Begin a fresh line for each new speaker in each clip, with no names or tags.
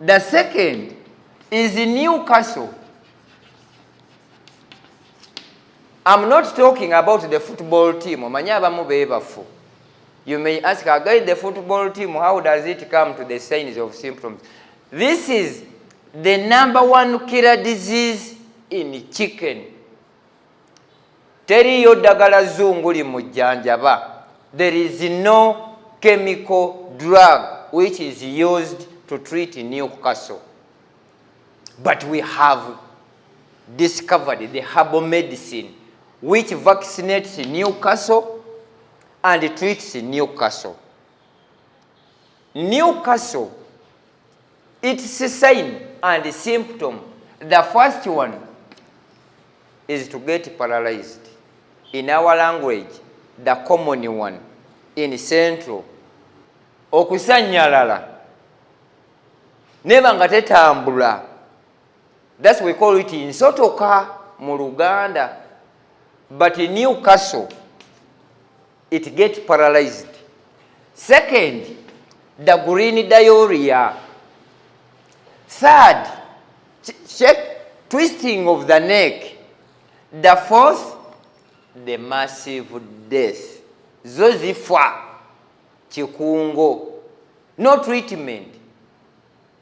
The second is Newcastle. I'm not talking about the football team. You may ask, again, the football team, how does it come to the signs of symptoms? This is the #1 killer disease in chicken. Teriyo ddagala zungu limujjanjaba. There is no chemical drug which is used to treat Newcastle. But we have discovered the herbal medicine which vaccinates Newcastle and treats Newcastle. Newcastle, its sign and symptom, the first one is to get paralyzed. In our language, the common one, in Central, okusanyalala, neba nga tetambula. That's we call it insotoka mu Luganda. But in Newcastle, it gets paralyzed. Second, the green diarrhea. Third, twisting of the neck. The fourth, the massive death. Zozifa, chikungo. No treatment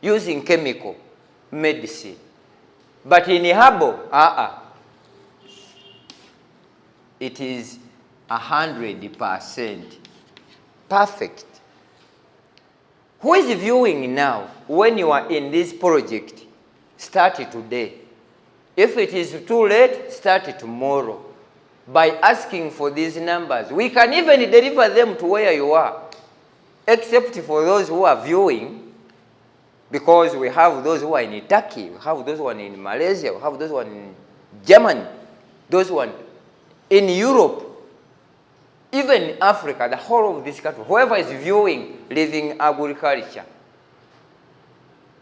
using chemical medicine. But in herbal, it is 100% perfect. Who is viewing now? When you are in this project, start it today. If it is too late, start it tomorrow. By asking for these numbers, we can even deliver them to where you are, except for those who are viewing, because we have those who are in Turkey, we have those who are in Malaysia, we have those who are in Germany, those who are in Europe, even Africa, the whole of this country. Whoever is viewing living agriculture,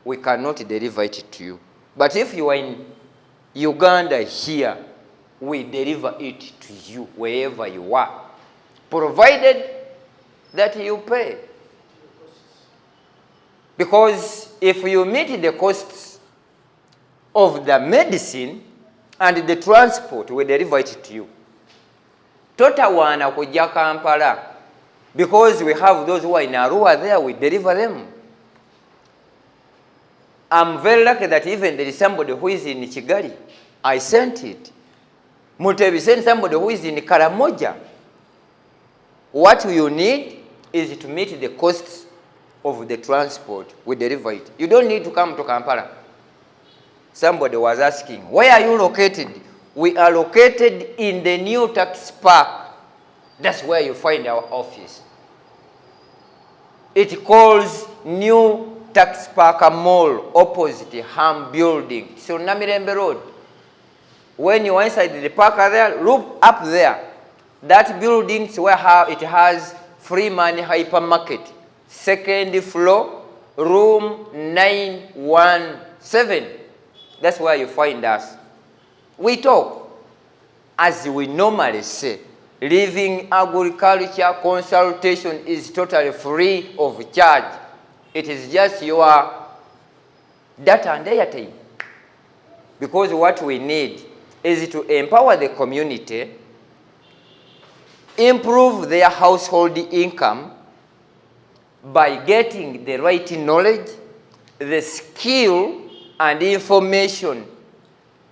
we cannot deliver it to you. But if you are in Uganda here, we deliver it to you wherever you are, provided that you pay. Because if you meet the costs of the medicine and the transport, we deliver it to you. Totawana kujja Kampala, because we have those who are in Arua there, we deliver them. I'm very lucky that even there is somebody who is in Kigali. I sent it. Mutebi sent somebody who is in Karamoja. What you need is to meet the costs of the transport. We deliver it. You don't need to come to Kampala. Somebody was asking, where are you located? We are located in the new tax park. That's where you find our office. It calls New Tax Park Mall, opposite Ham Building. So Namirembe Road. When you are inside the park there, look up there. That building is where it has free money hypermarket. Second floor, room 917. That's where you find us. We talk, as we normally say, living agriculture consultation is totally free of charge. It is just your data and airtime. Because what we need is to empower the community, improve their household income by getting the right knowledge, the skill, and information.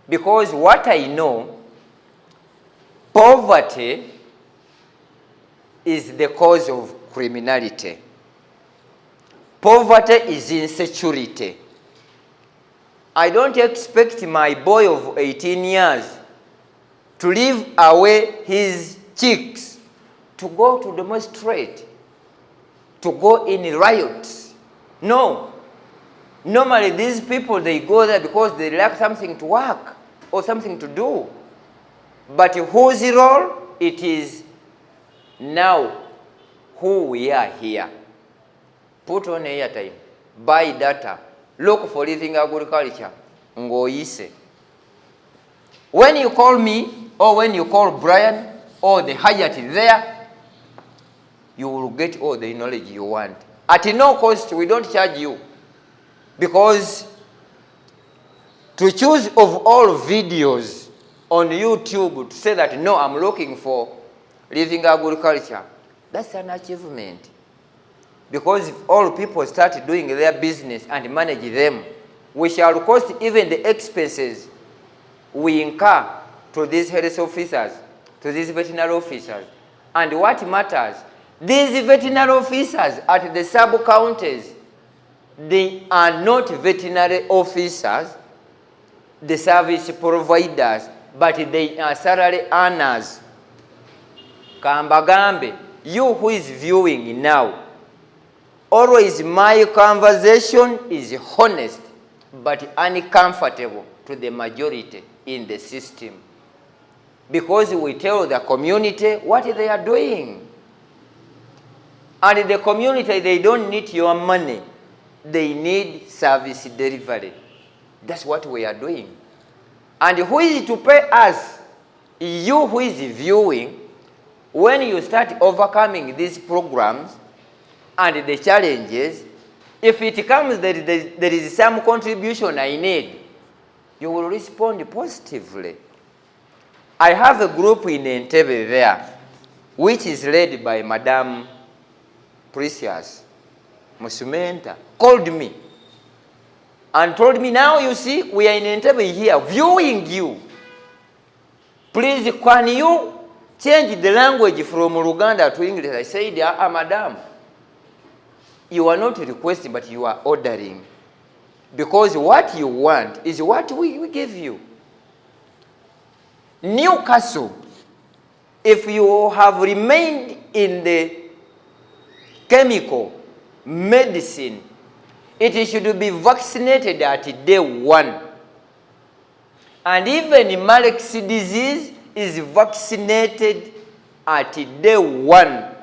Because what I know, poverty is the cause of criminality. Poverty is insecurity. I don't expect my boy of 18 years to leave away his chicks to go to demonstrate, to go in riots. No. Normally these people, they go there because they lack something to work or something to do. But whose role? It is now who we are here. Put on airtime, buy data, look for living agriculture, ngoise. When you call me, or when you call Brian, or the Hyatt there, you will get all the knowledge you want. At no cost, we don't charge you. Because to choose of all videos on YouTube to say that, no, I'm looking for living agriculture, that's an achievement. Because if all people start doing their business and manage them, we shall cost even the expenses we incur to these health officers, to these veterinary officers. And what matters, these veterinary officers at the sub-counties, they are not veterinary officers, the service providers, but they are salary earners. Kambagambe, you who is viewing now, always my conversation is honest but uncomfortable to the majority in the system, because we tell the community what they are doing. And the community, they don't need your money, they need service delivery. That's what we are doing. And who is to pay us? You who is viewing. When you start overcoming these programs and the challenges, if it comes that there is some contribution I need, you will respond positively. I have a group in Entebbe there, which is led by Madam Precious Musumenta, called me and told me, now you see, we are in Entebbe here viewing you. Please, can you change the language from Luganda to English? I said, Madam, you are not requesting, but you are ordering. Because what you want is what we give you. Newcastle, if you have remained in the chemical medicine, it should be vaccinated at day 1. And even Marek's disease is vaccinated at day 1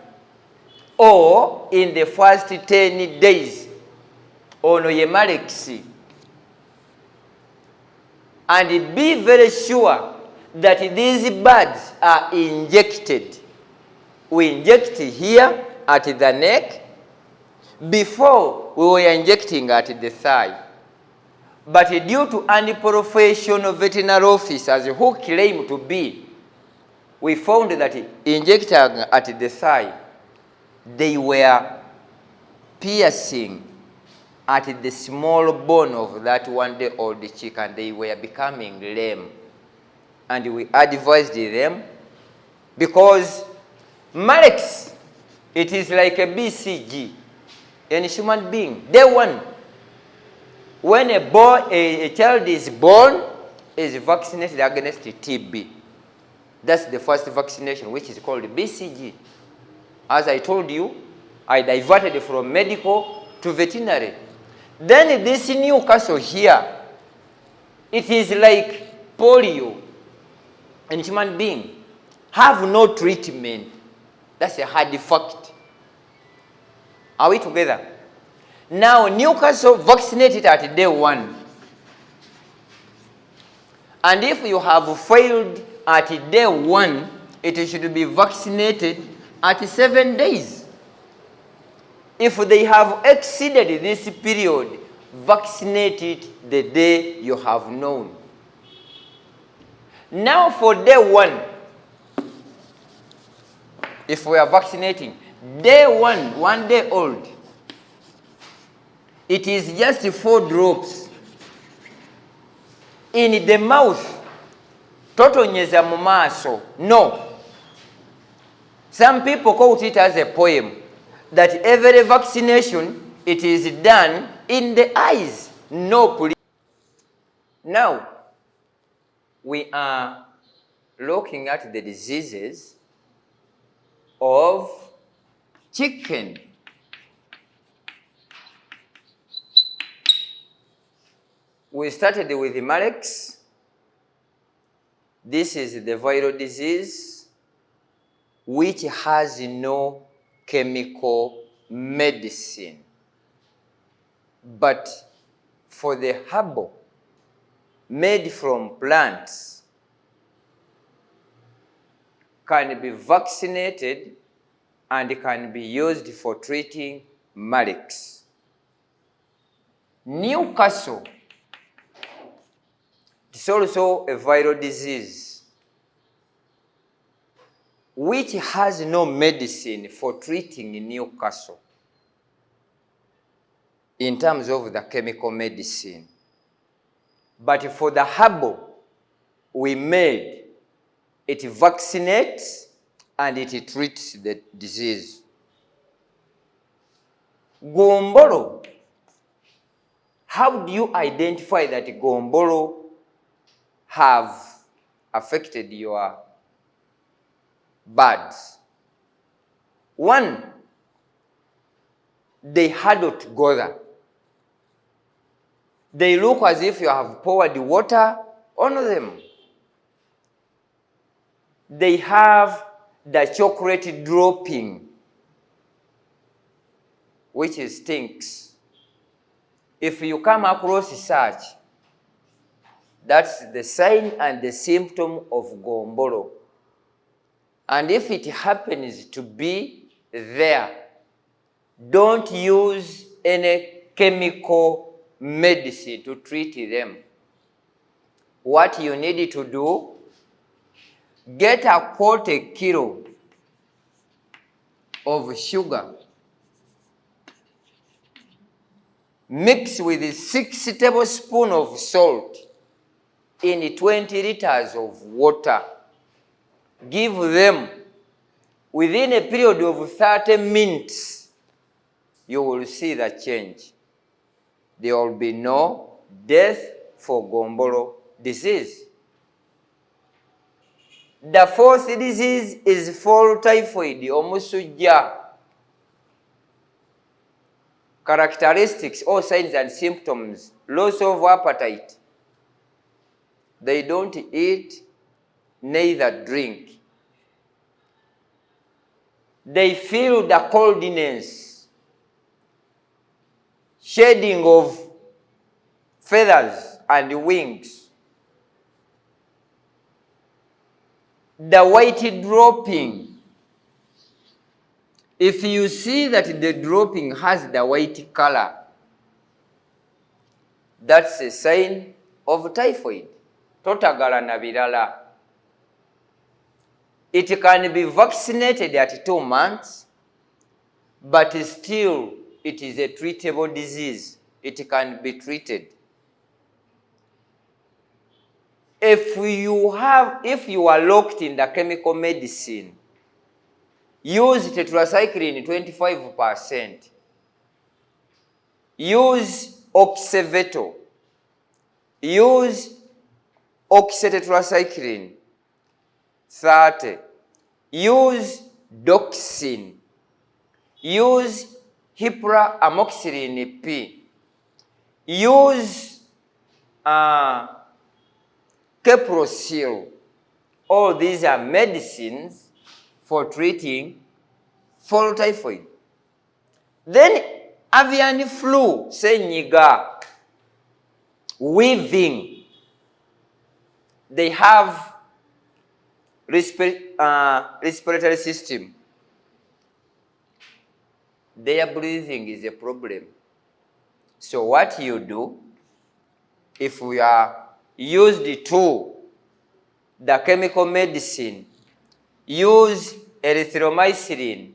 or in the first 10 days. Ono ye Marek's. And be very sure that these birds are injected. We inject here at the neck. Before, we were injecting at the thigh. But due to unprofessional veterinary officers who claim to be, we found that injecting at the thigh, they were piercing at the small bone of that 1-day-old chicken. They were becoming lame. And we advised them, because Marek's, it is like a BCG in a human being. Day 1, when a child is born, is vaccinated against TB. That's the first vaccination, which is called BCG. As I told you, I diverted from medical to veterinary. Then this Newcastle here, it is like polio in human being. Have no treatment. That's a hard fact. Are we together? Now, Newcastle vaccinated at day 1. And if you have failed at day 1, it should be vaccinated at 7 days. If they have exceeded this period, vaccinate it the day you have known. Now for day 1, if we are vaccinating, day 1, 1-day-old, it is just 4 drops in the mouth. Totonyeza mu maaso. No. Some people quote it as a poem, that every vaccination, it is done in the eyes. No, please. Now, we are looking at the diseases of chicken. We started with the Marek's. This is the viral disease which has no chemical medicine. But for the herbal made from plants can be vaccinated and can be used for treating Marek's. Newcastle, it's also a viral disease which has no medicine for treating Newcastle in terms of the chemical medicine. But for the herbal, we made it vaccinates and it treats the disease. Gombolo. How do you identify that gombolo have affected your birds? One, they huddle together. They look as if you have poured water on them. They have the chocolate dropping, which stinks. If you come across such, that's the sign and the symptom of gombolo. And if it happens to be there, don't use any chemical medicine to treat them. What you need to do, get a quarter kilo of sugar, mix with 6 tablespoons of salt in 20 liters of water. Give them within a period of 30 minutes. You will see the change. There will be no death for gombolo disease. The fourth disease is fall typhoid, omusujja. Characteristics or signs and symptoms: loss of appetite. They don't eat, neither drink. They feel the coldness, shedding of feathers and wings, the white dropping. If you see that the dropping has the white color, that's a sign of typhoid. Totagala na birala. It can be vaccinated at 2 months, but still it is a treatable disease. It can be treated. If you are locked in the chemical medicine, use tetracycline 25%. Use oxyveto. Use oxytetracycline 30. Use doxin. Use hyperamoxicillin P. Use Keprosil. All these are medicines for treating fall typhoid. Then avian flu, senyiga, weaving. They have respiratory system. Their breathing is a problem. So what you do, if we are used to the chemical medicine, use erythromycin,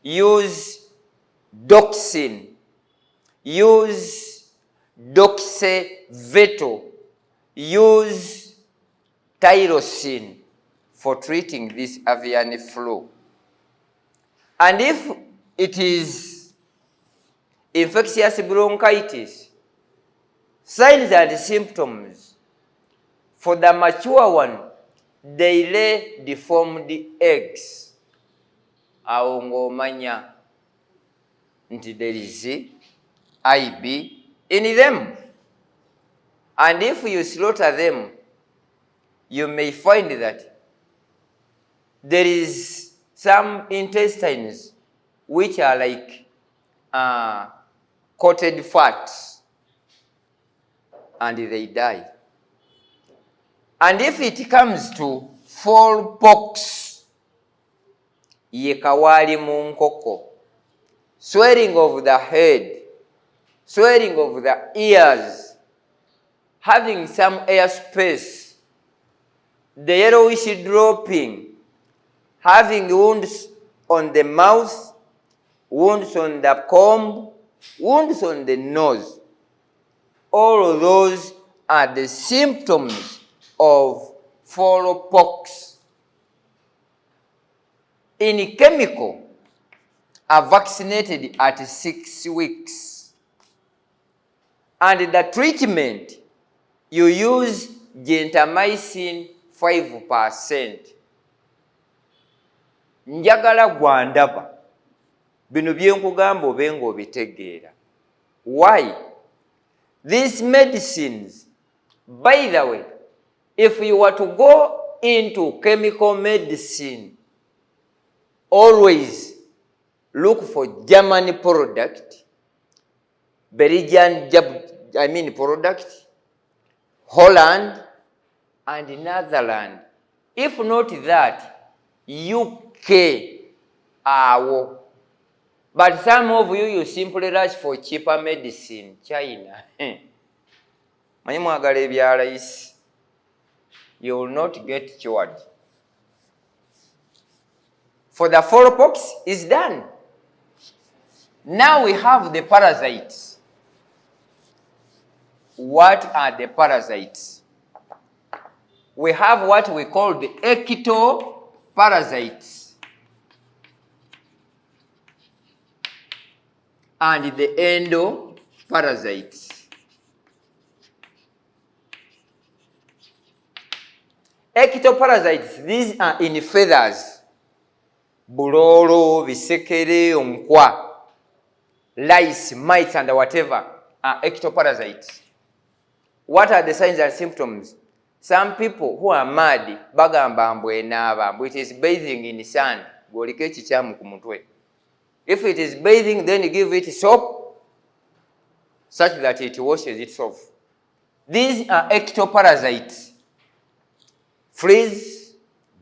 use doxin, use doxyveto, use tyrosine for treating this avian flu. And if it is infectious bronchitis, signs and symptoms: for the mature one, they lay deformed eggs. Awo ng'omanya nti there is IB in them. And if you slaughter them, you may find that there is some intestines which are like coated fat, and they die. And if it comes to fall pox, ye kawali mu nkoko, swelling of the head, swelling of the ears, having some air space, the yellowish dropping, having wounds on the mouth, wounds on the comb, wounds on the nose. All of those are the symptoms of fowl-pox. In chemical, are vaccinated at 6 weeks. And the treatment, you use gentamicin 5%. Njagala gwandaba. Bino byenkugamba obe ng'obitegeera. Why? These medicines, by the way, if you were to go into chemical medicine, always look for German product, Belgian product, Holland, and Netherlands. If not that, UK. But some of you simply rush for cheaper medicine, China. You will not get cured. For the fowl-pox is done. Now we have the parasites. What are the parasites? We have what we call the ectoparasites and the endoparasites. Ectoparasites, these are in feathers. Bulolo, bisekere, omkwa, lice, mites, and whatever are ectoparasites. What are the signs and symptoms? Some people who are mad, bagamba mbwenaaba, it is bathing in sand. If it is bathing, then you give it soap such that it washes it off. These are ectoparasites. Fleas,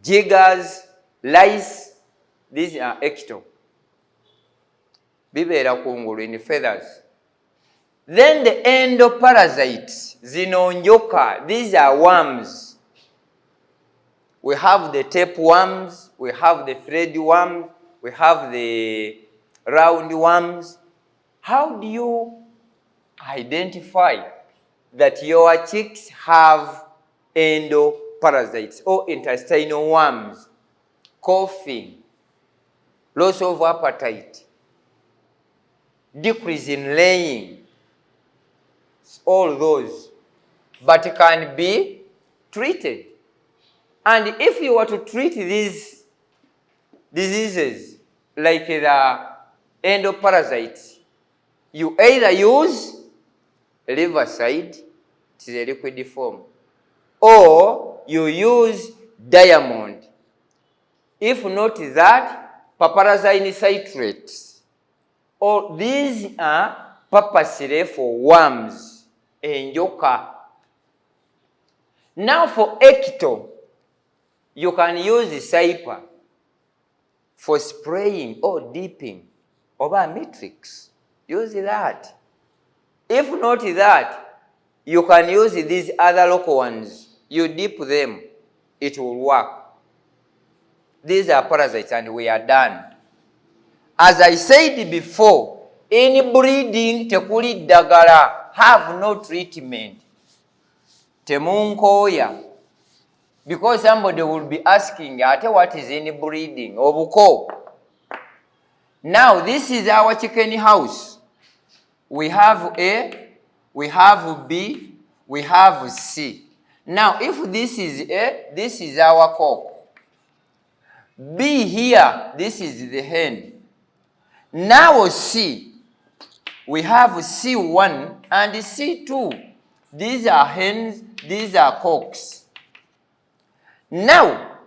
jiggers, lice, these are ecto. Bibeera kungulu in feathers. Then the endoparasites, zinonjoka, these are worms. We have the tapeworms, we have the thread worms, we have the round worms. How do you identify that your chicks have endoparasites or intestinal worms? Coughing, loss of appetite, decrease in laying, all those, but can be treated. And if you were to treat these diseases like the endoparasites, you either use Riverside, it is a liquid form, or you use diamond. If not that, piperazine citrates. Or these are purposely for worms, enjoka. Now for ecto, you can use the cyper for spraying or dipping over matrix. Use that. If not that, you can use these other local ones. You dip them, it will work. These are parasites and we are done. As I said before, any breeding tekuli dagala, have no treatment. Temunkoya. Because somebody will be asking, ate what is any breeding? Obuko. Now this is our chicken house. We have A, we have B, we have C. Now if this is A, this is our cock. B here, this is the hen. Now C, we have C1 and C2. These are hens, these are cocks. Now,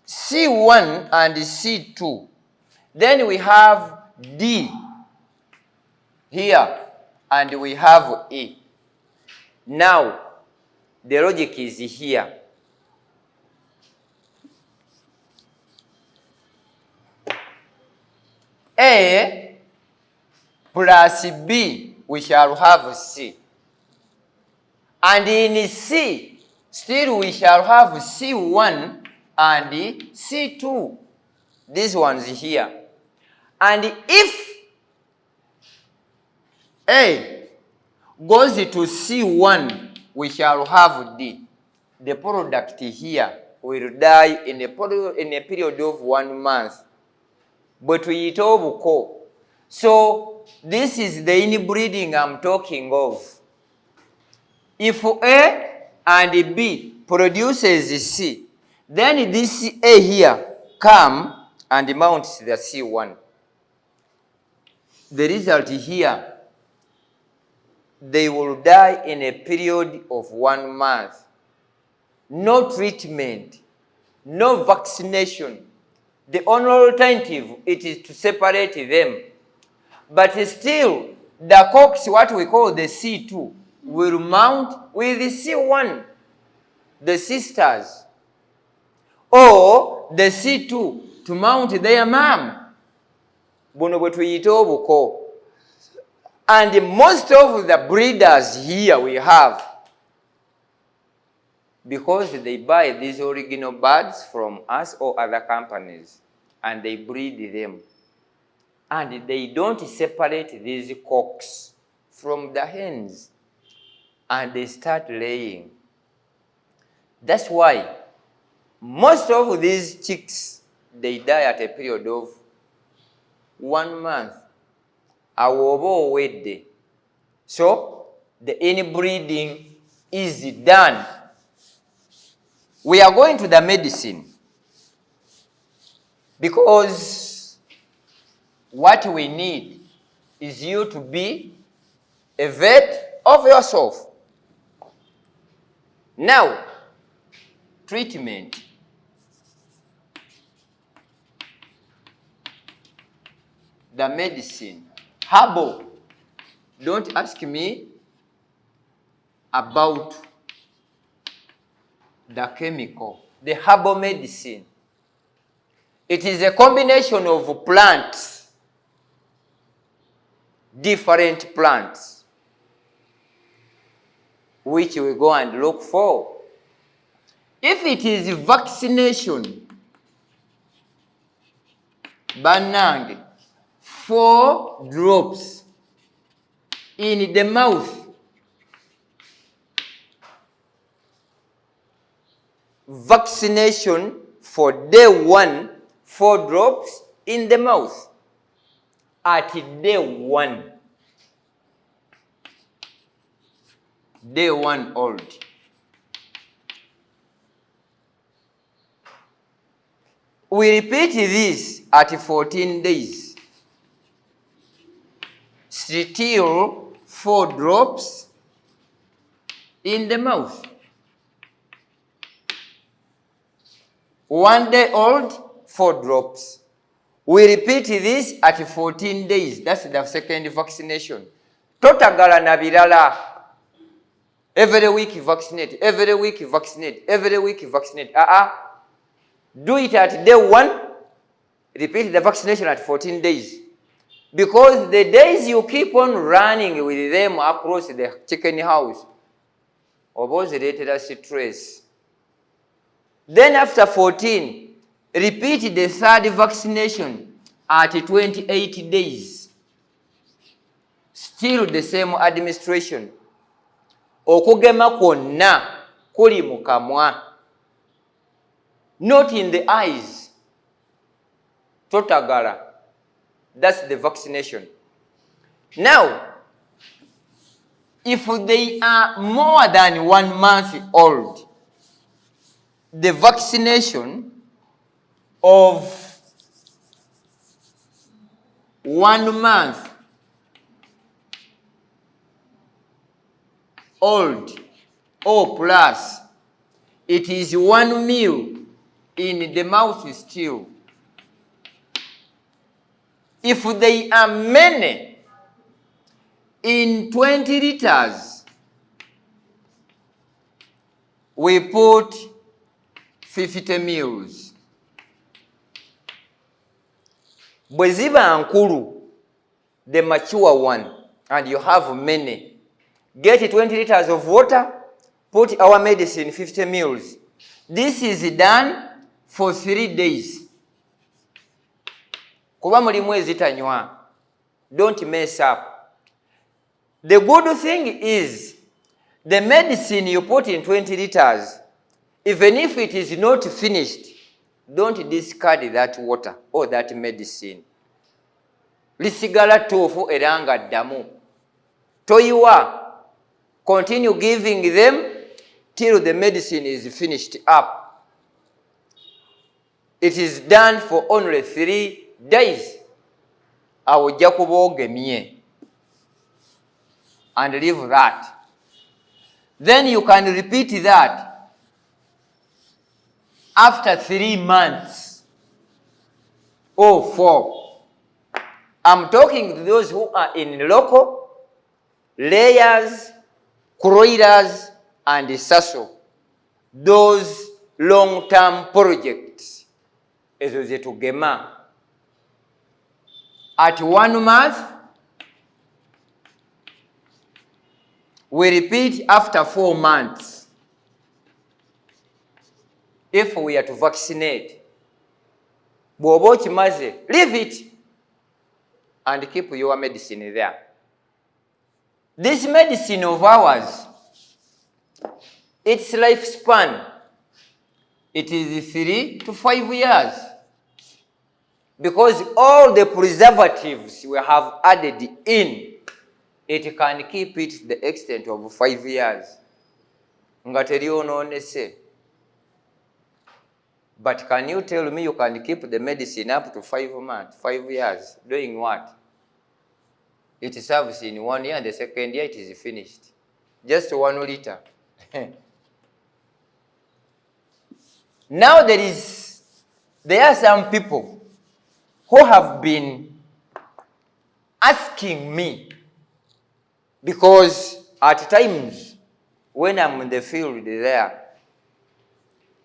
C1 and C2. Then we have D here and we have E. Now, the logic is here. A plus B we shall have C. And in C, still we shall have C1 and C2. These ones here. And if A goes to C1, we shall have D. The product here will die in a period of 1 month. But we obuko. So this is the inbreeding I'm talking of. If A and B produces C, then this A here come and mounts the C1. The result here, they will die in a period of 1 month. No treatment, no vaccination. The only alternative, it is to separate them. But still, the cocks, what we call the C2, will mount with the C1, the sisters, or the C2 to mount their mom. And most of the breeders here we have, because they buy these original birds from us or other companies, and they breed them. And they don't separate these cocks from the hens, and they start laying. That's why most of these chicks, they die at a period of 1 month. So the inbreeding is done. We are going to the medicine, because what we need is you to be a vet of yourself. Now, treatment. The medicine. Herbal. Don't ask me about the chemical. The herbal medicine. It is a combination of plants, different plants, which we go and look for. If it is vaccination, banang, 4 drops in the mouth. Vaccination for day 1, 4 drops in the mouth. At day 1. Day 1 old. We repeat this at 14 days. Still 4 drops in the mouth. 1 day old, 4 drops. We repeat this at 14 days. That's the second vaccination. Totagala na birala. Every week vaccinate, every week vaccinate, every week vaccinate. Do it at day 1, repeat the vaccination at 14 days. Because the days you keep on running with them across the chicken house, obozireetera stress. Then after 14, repeat the 3rd vaccination at 28 days. Still the same administration. Okugema kwonna kuli mu kamwa. Not in the eyes. Totagala. That's the vaccination. Now, if they are more than 1 month old, the vaccination of 1 month old or plus, it is 1 meal in the mouth still. If they are many, in 20 liters, we put 50 mils. Bwe ziba nkulu, the mature one, and you have many, get 20 liters of water, put our medicine 50 mils. This is done for 3 days. Kuba muli mwezi tanywa. Don't mess up. The good thing is, the medicine you put in 20 liters, even if it is not finished, don't discard that water or that medicine. Lisigala tofu eranga damu. Toyiwa. Continue giving them till the medicine is finished up. It is done for only 3 days. Awujja kuba ogemye. And leave that. Then you can repeat that after 3 months or 4. I'm talking to those who are in local, layers, croilers, and sasso. Those long-term projects. Ezo ze tugema. At 1 month, we repeat after 4 months. If we are to vaccinate, bwoba okimaze, leave it and keep your medicine there. This medicine of ours, its lifespan, it is 3 to 5 years. Because all the preservatives we have added in, it can keep it the extent of 5 years. Nga teriononese. But can you tell me you can keep the medicine up to 5 months, 5 years? Doing what? It serves in 1 year, and the second year it is finished. Just 1 liter. Now there are some people who have been asking me, because at times when I'm in the field there,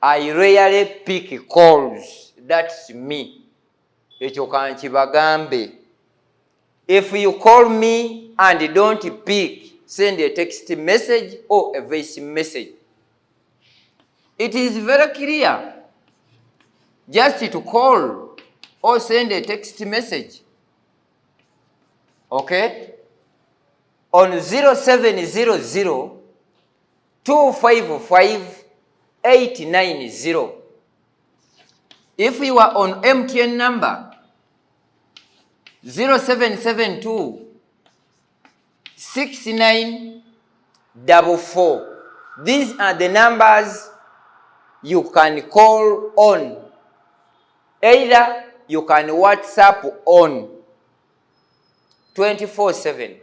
I rarely pick calls. That's me. Ekyo kankibagambe. If you call me and don't pick, send a text message or a voice message. It is very clear. Just to call or send a text message. Okay? On 0700 255 890. If you are on MTN number 0772 6944. These are the numbers you can call on. Either you can WhatsApp on 24/7.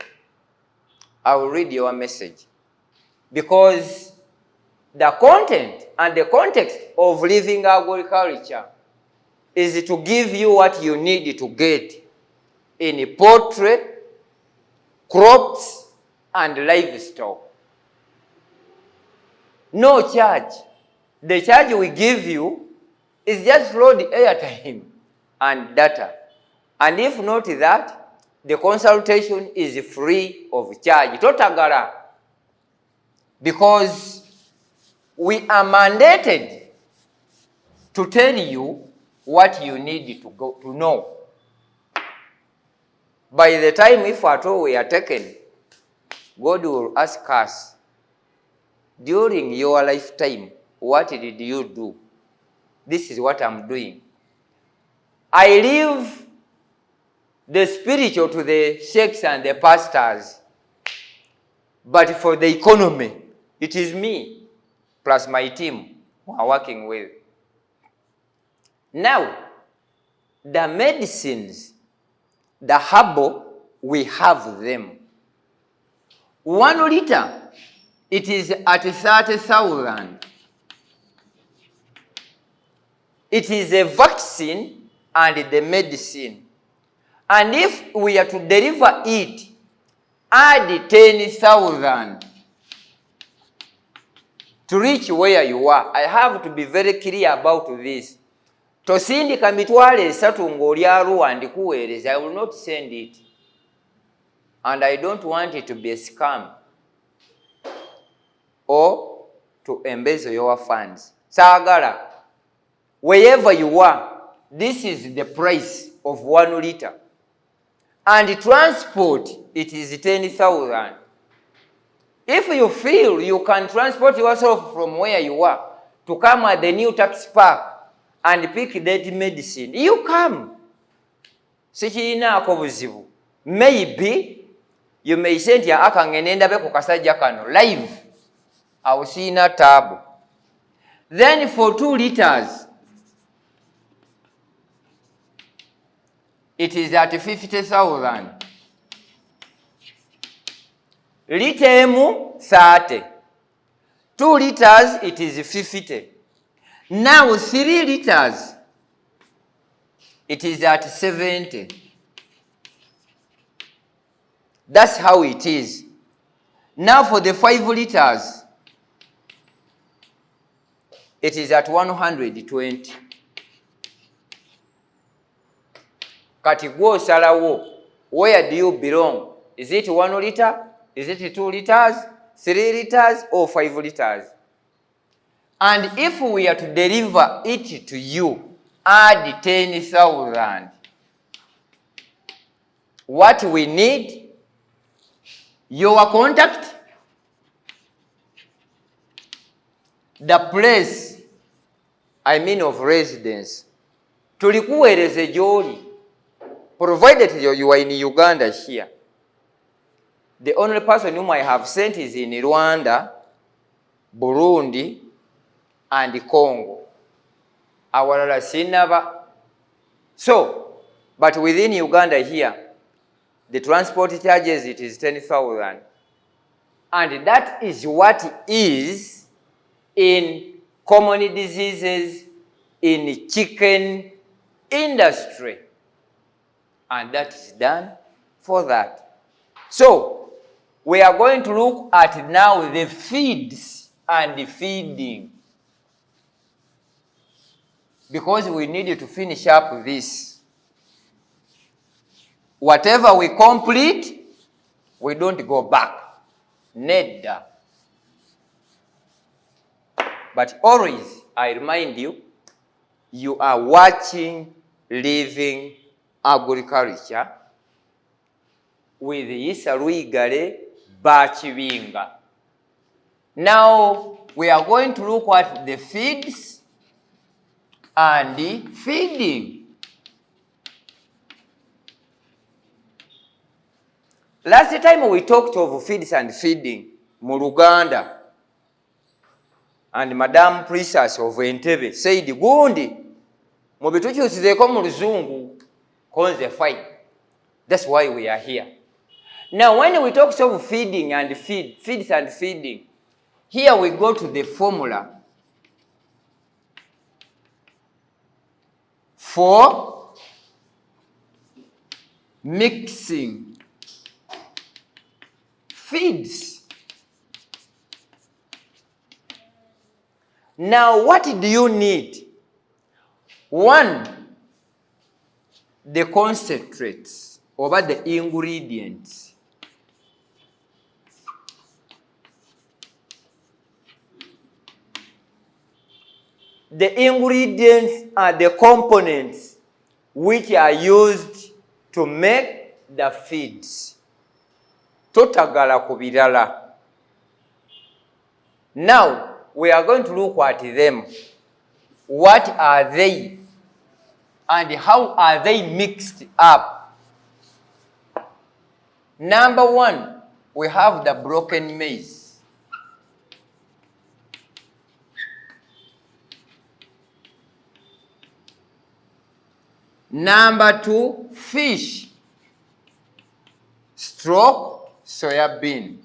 I will read your message. Because the content and the context of living agriculture is to give you what you need to get in poultry, crops, and livestock. No charge. The charge we give you is just load airtime and data. And if not that, the consultation is free of charge. Totagara. Because we are mandated to tell you what you need to know. By the time, if at all we are taken, God will ask us, during your lifetime, what did you do? This is what I'm doing. I leave the spiritual to the sheikhs and the pastors, but for the economy, it is me plus my team who are working with. Now, the medicines, the herbal, we have them. 1 liter, it is at 30,000. It is a vaccine and the medicine. And if we are to deliver it, add 10,000 to reach where you are. I have to be very clear about this. Tosindika mitwale esatu ng'oli Arua ndikuweereza. I will not send it. And I don't want it to be a scam or to embezzle your funds. Sagala, wherever you are, this is the price of 1 liter. And transport, it is 10,000. If you feel you can transport yourself from where you are to come at the new tax park and pick that medicine, you come. Sikiinaako buzibu. Maybe you may send your akangenenda be kukasajja kano live. I will see na tab. Then for 2 liters, it is at 50,000. Litemu 30. 2 liters, it is 50. Now 3 liters, it is at 70. That's how it is. Now for the 5 liters, it is at 120. Kati gwo osalawo, where do you belong? Is it 1 liter? Is it 2 liters? 3 liters or 5 liters? And if we are to deliver it to you, add 10,000. What we need? Your contact, the place, I mean of residence. Tulikuweereze gy'oli, provided you are in Uganda here. The only person whom I have sent is in Rwanda, Burundi, and Congo. Awalala sinaba. So, but within Uganda here, the transport charges, it is 10,000. And that is what is in common diseases in chicken industry. And that is done for that. So, we are going to look at now the feeds and the feeding, because we need to finish up this. Whatever we complete, we don't go back. Nedda. But always, I remind you, you are watching Living Agriculture with Isa Luigare Bachibinga. Now, we are going to look at the feeds and the feeding. Last time we talked of feeds and feeding, mu Luganda, and Madam Princess of Entebbe said, gundi, mubitukyusizeeko mu Luzungu, konze fine. That's why we are here. Now, when we talk of feeding and feeds and feeding, here we go to the formula for mixing feeds. Now, what do you need? 1, the concentrates over the ingredients. The ingredients are the components which are used to make the feeds. Totagala kubirala. Now, we are going to look at them. What are they? And how are they mixed up? Number 1, we have the broken maize. Number 2, fish, stroke, soya bean.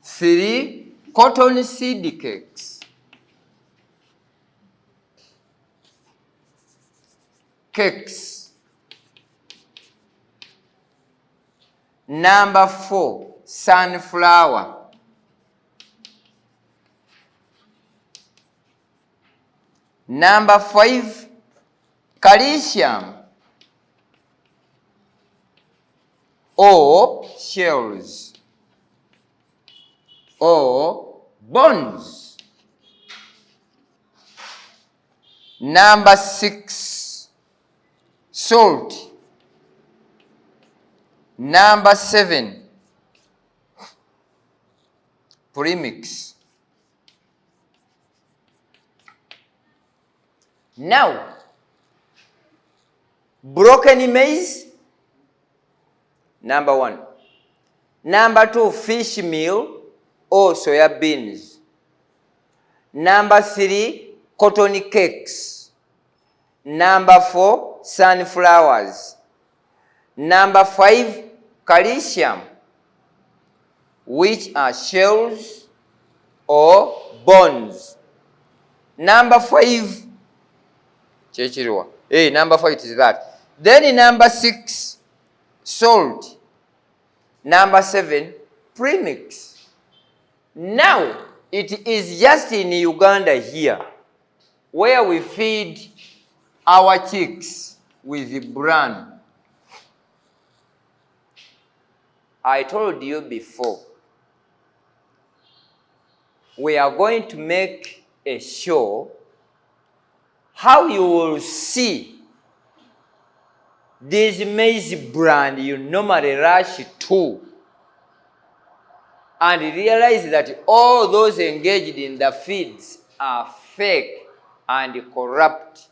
Three, cotton seed cakes. Number 4, sunflower. Number 5, calcium or shells or bones. Number 6, salt. Number 7, premix. Now, broken maize, number 1. Number 2, fish meal or soya beans. Number 3, cotton cakes. Number 4, sunflowers. Number 5, calcium, which are shells or bones. Number 5, number 5 is that. Then in number 6, salt. Number 7, premix. Now, it is just in Uganda here where we feed our chicks with the bran. I told you before, we are going to make a show how you will see this maize brand you normally rush to and realize that all those engaged in the feeds are fake and corrupt.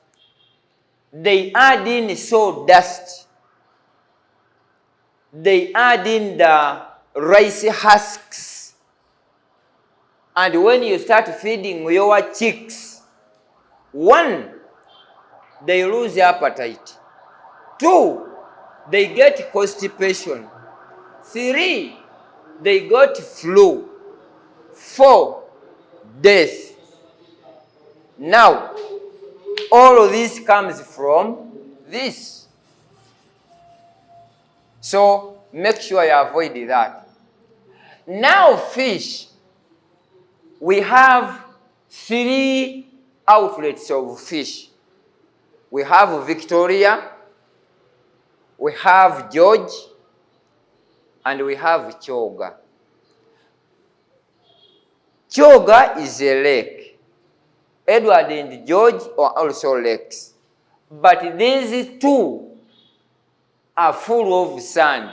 They add in sawdust. They add in the rice husks. And when you start feeding your chicks, 1, they lose appetite. 2, they get constipation. 3, they got flu. 4, death. Now, all of this comes from this. So, make sure you avoid that. Now, fish. We have 3 outlets of fish. We have Victoria, we have George, and we have Kyoga. Kyoga is a lake. Edward and George are also lakes. But these 2 are full of sand.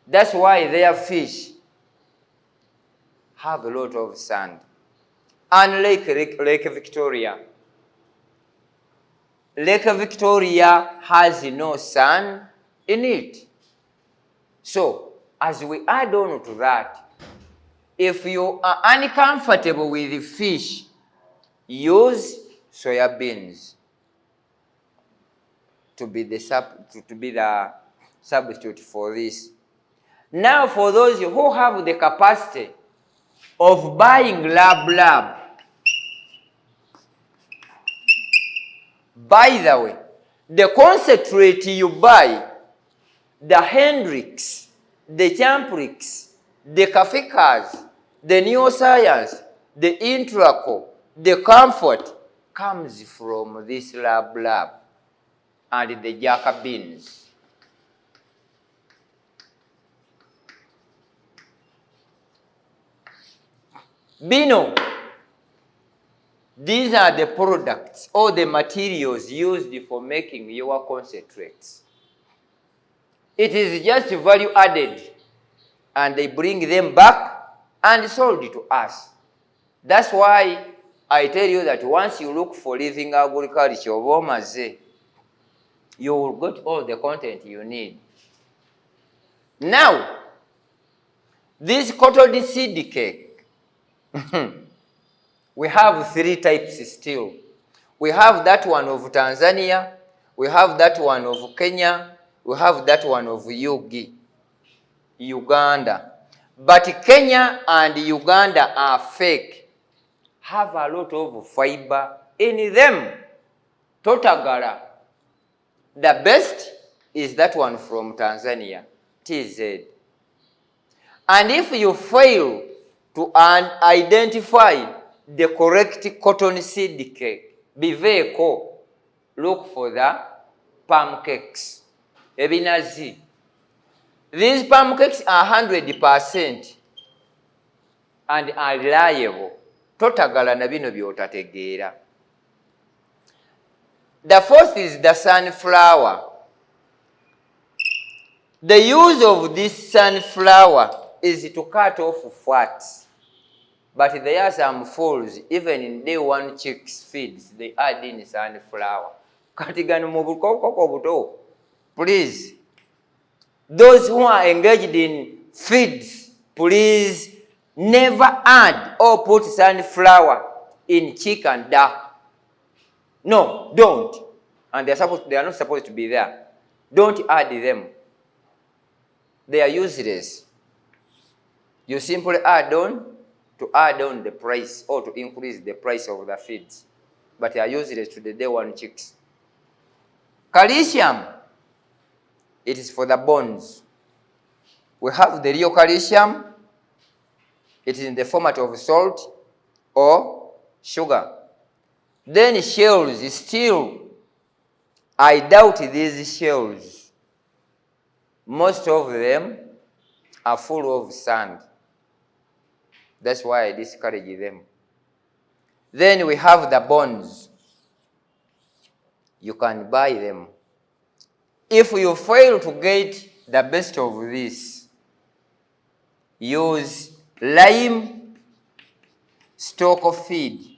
That's why their fish have a lot of sand. Unlike Lake Victoria. Lake Victoria has no sand in it. So, as we add on to that, if you are uncomfortable with the fish, use soya beans to be the substitute for this. Now, for those who have the capacity of buying lab, by the way, the concentrate you buy, the Hendrix, the Champrix, the Caficas, the Neoscience, the Intraco, the Comfort, comes from this lab and the Jaka beans. Bino, these are the products or the materials used for making your concentrates. It is just value added, and they bring them back and sold it to us. That's why I tell you that once you look for living agriculture of Omaze, you will get all the content you need. Now, this cotton seed cake, we have 3 types still. We have that one of Tanzania, we have that one of Kenya, we have that one of Uganda. But Kenya and Uganda are fake, have a lot of fiber in them. Totagara. The best is that one from Tanzania, TZ. And if you fail to identify the correct cotton seed cake, Biveco, look for the pancakes. Ebinazi. These pancakes are 100% and are reliable. Totagala na bino byotategeera. The fourth is the sunflower. The use of this sunflower is to cut off fats. But there are some fools, even in day one chicks feeds, they add in sunflower. Please, those who are engaged in feeds, please never add or put sunflower in chick and duck. No, don't. And they are not supposed to be there. Don't add them. They are useless. You simply add on to add on the price or to increase the price of the feeds. But they are useless to the day one chicks. Calcium, it is for the bones. We have the real calcium. It is in the format of salt or sugar. Then shells, still, I doubt these shells. Most of them are full of sand. That's why I discourage them. Then we have the bones. You can buy them. If you fail to get the best of this, use lime stock feed.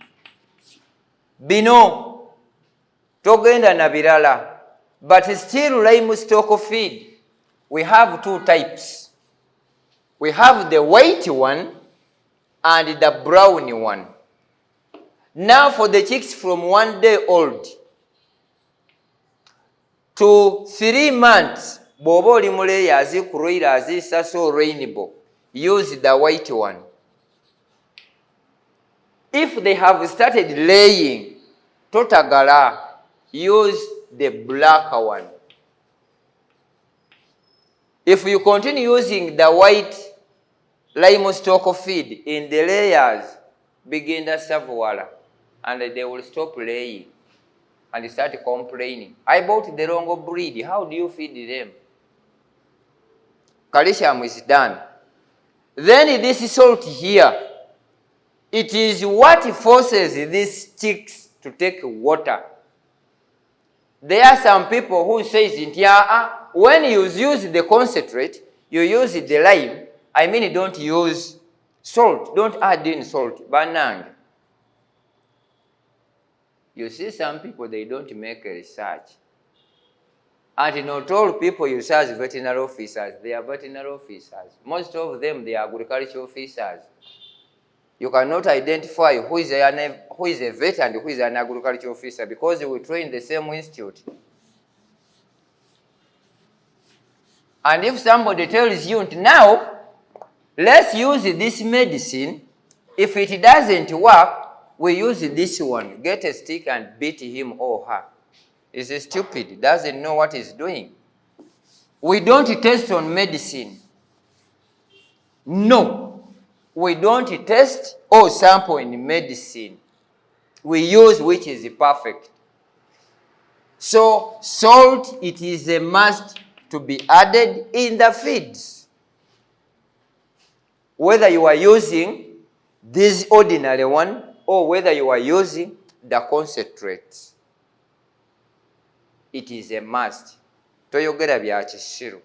Bino, togenda na birala. But still lime stock feed. We have two types. We have the white one and the brown one. Now for the chicks from 1 day old to 3 months, bobo limule yazi kuroira azisa so rainbow, use the white one. If they have started laying, totagala, use the black one. If you continue using the white lime stock feed in the layers, begin to savuala, and they will stop laying and start complaining. I bought the wrong breed. How do you feed them? Calcium is done. Then this salt here, it is what forces these chicks to take water. There are some people who say, when you use the concentrate, you use the lime. I mean, don't use salt. Don't add in salt. Banang. You see some people, they don't make a research. And not all people you see as veterinary officers, they are veterinary officers. Most of them, they are agricultural officers. You cannot identify who is a vet and who is an agricultural officer because we train in the same institute. And if somebody tells you, now, let's use this medicine. If it doesn't work, we use this one. Get a stick and beat him or her. He's stupid, doesn't know what he's doing. We don't test on medicine. No. We don't test or sample in medicine. We use which is perfect. So, salt, it is a must to be added in the feeds. Whether you are using this ordinary one or whether you are using the concentrates, it is a must. Toyogera bya kisiru.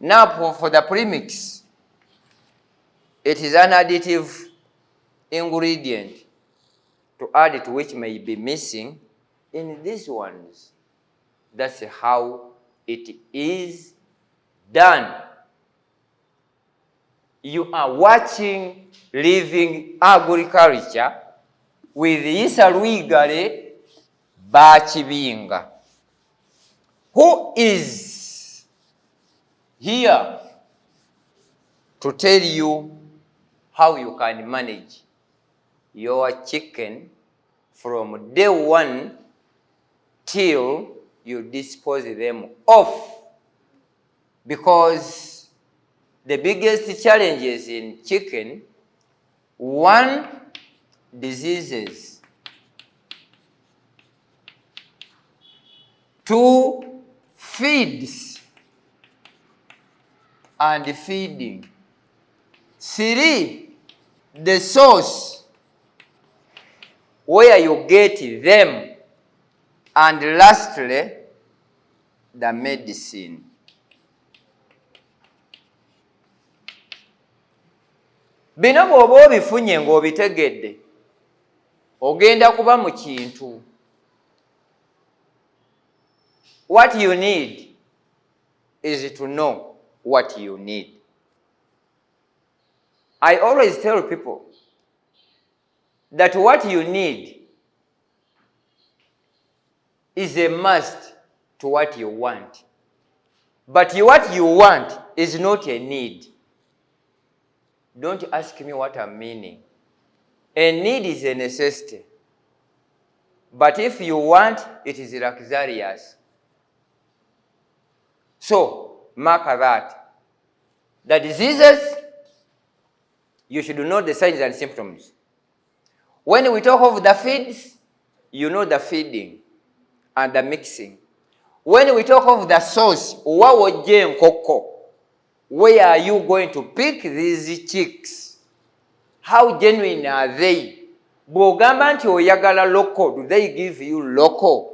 Now for the premix, it is an additive ingredient to add to which may be missing in these ones. That's how it is done. You are watching Living Agriculture with Isa Luigare Bachibinga, who is here to tell you how you can manage your chicken from day one till you dispose them off. Because the biggest challenges in chicken, one, diseases. 2, feeds and feeding. 3, the source where you get them. And lastly, the medicine. Bino bw'oba obifunye ng'obitegedde, ogenda kuba mu kintu. What you need is to know what you need. I always tell people that what you need is a must to what you want. But what you want is not a need. Don't ask me what I'm meaning. A need is a necessity. But if you want, it is luxurious. So, mark that. The diseases, you should know the signs and symptoms. When we talk of the feeds, you know the feeding and the mixing. When we talk of the source, where are you going to pick these chicks? How genuine are they? Bw'ogamba nti oyagala local, do they give you local?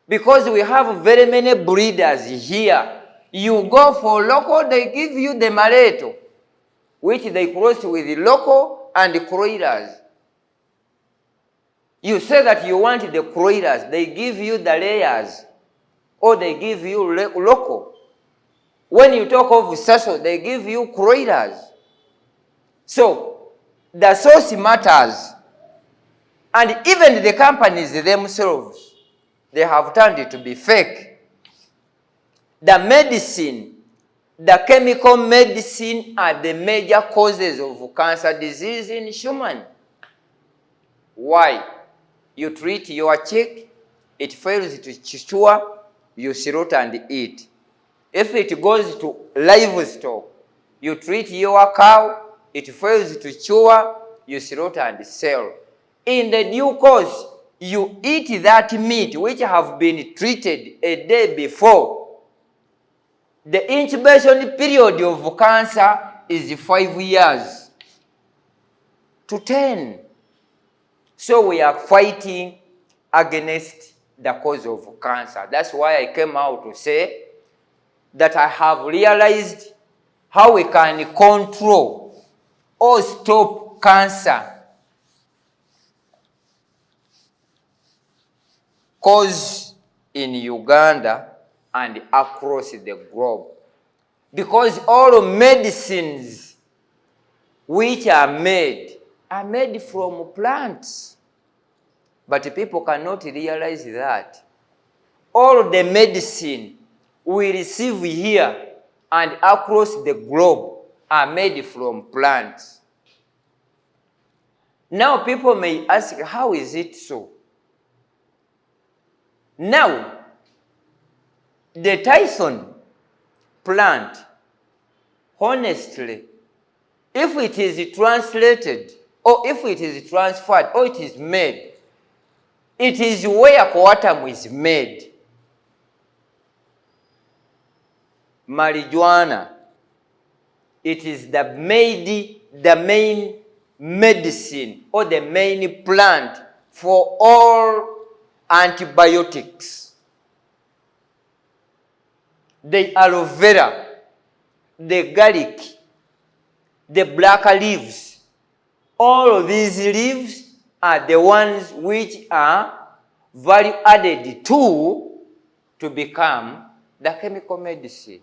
Because we have very many breeders here. You go for local, they give you the Mareto, which they cross with local and croilers. You say that you want the croilers, they give you the layers, or they give you local. When you talk of Sasso, they give you croilers. So, the source matters. And even the companies themselves, they have turned it to be fake. The medicine, the chemical medicine are the major causes of cancer disease in human. Why? You treat your chick, it fails to chew, you slaughter and eat. If it goes to livestock, you treat your cow, it fails to chew, you slaughter and sell. In the due course, you eat that meat which have been treated a day before. The incubation period of cancer is 5 years to 10. So we are fighting against the cause of cancer. That's why I came out to say that I have realized how we can control or stop cancer cause in Uganda and across the globe. Because all medicines which are made from plants. But people cannot realize that. All the medicine we receive here and across the globe are made from plants. Now people may ask, how is it so? Now, the Tyson plant, honestly, if it is translated, or if it is transferred, or it is made, it is where coatam is made. Marijuana, it is the main medicine or the main plant for all antibiotics. The aloe vera, the garlic, the black leaves, all of these leaves are the ones which are value added to become the chemical medicine.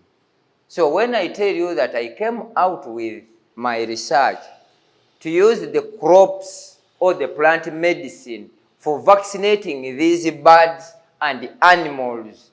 So when I tell you that I came out with my research to use the crops or the plant medicine for vaccinating these birds and animals